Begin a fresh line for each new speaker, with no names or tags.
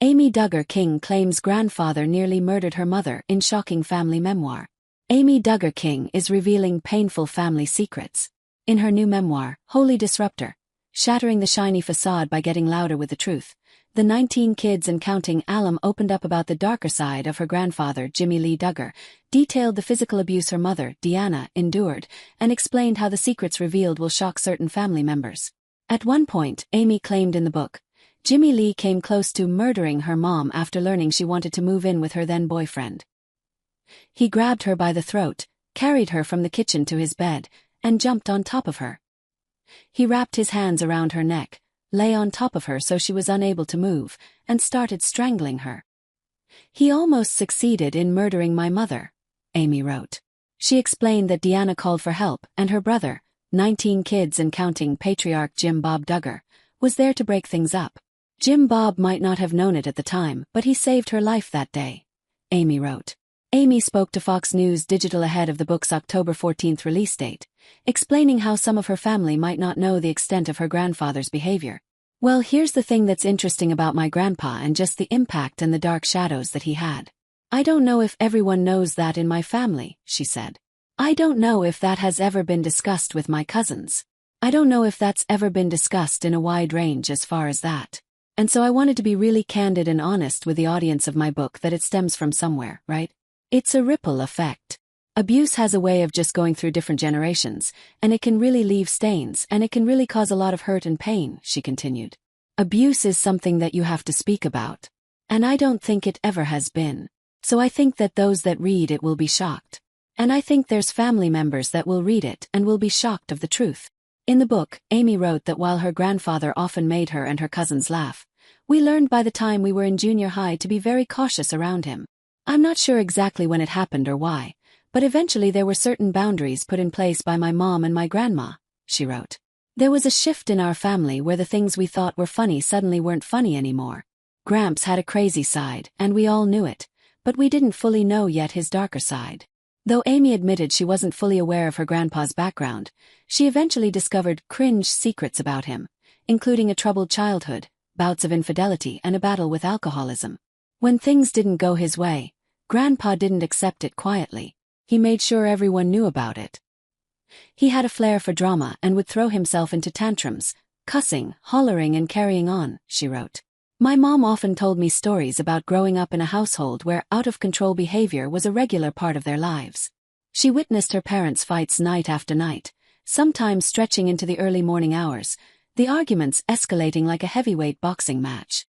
Amy Duggar King claims grandfather nearly murdered her mother in shocking family memoir. Amy Duggar King is revealing painful family secrets. In her new memoir, Holy Disruptor, Shattering the Shiny Facade by Getting Louder with the Truth, the 19 kids and counting alum opened up about the darker side of her grandfather, Jimmy Lee Duggar, detailed the physical abuse her mother, Deanna, endured, and explained how the secrets revealed will shock certain family members. At one point, Amy claimed in the book, Jimmy Lee came close to murdering her mom after learning she wanted to move in with her then-boyfriend. He grabbed her by the throat, carried her from the kitchen to his bed, and jumped on top of her. He wrapped his hands around her neck, lay on top of her so she was unable to move, and started strangling her. He almost succeeded in murdering my mother, Amy wrote. She explained that Deanna called for help, and her brother, 19 kids and counting patriarch Jim Bob Duggar, was there to break things up. Jim Bob might not have known it at the time, but he saved her life that day, Amy wrote. Amy spoke to Fox News Digital ahead of the book's October 14 release date, explaining how some of her family might not know the extent of her grandfather's behavior. Well, here's the thing that's interesting about my grandpa and just the impact and the dark shadows that he had. I don't know if everyone knows that in my family, she said. I don't know if that has ever been discussed with my cousins. I don't know if that's ever been discussed in a wide range as far as that. And so I wanted to be really candid and honest with the audience of my book that it stems from somewhere, right? It's a ripple effect. Abuse has a way of just going through different generations, and it can really leave stains, and it can really cause a lot of hurt and pain, she continued. Abuse is something that you have to speak about. And I don't think it ever has been. So I think that those that read it will be shocked. And I think there's family members that will read it and will be shocked of the truth. In the book, Amy wrote that while her grandfather often made her and her cousins laugh, we learned by the time we were in junior high to be very cautious around him. I'm not sure exactly when it happened or why, but eventually there were certain boundaries put in place by my mom and my grandma, she wrote. There was a shift in our family where the things we thought were funny suddenly weren't funny anymore. Gramps had a crazy side, and we all knew it, but we didn't fully know yet his darker side. Though Amy admitted she wasn't fully aware of her grandpa's background, she eventually discovered cringe secrets about him, including a troubled childhood, bouts of infidelity, and a battle with alcoholism. When things didn't go his way, Grandpa didn't accept it quietly. He made sure everyone knew about it. He had a flair for drama and would throw himself into tantrums, cussing, hollering and carrying on, she wrote. My mom often told me stories about growing up in a household where out-of-control behavior was a regular part of their lives. She witnessed her parents' fights night after night, sometimes stretching into the early morning hours, the arguments escalating like a heavyweight boxing match.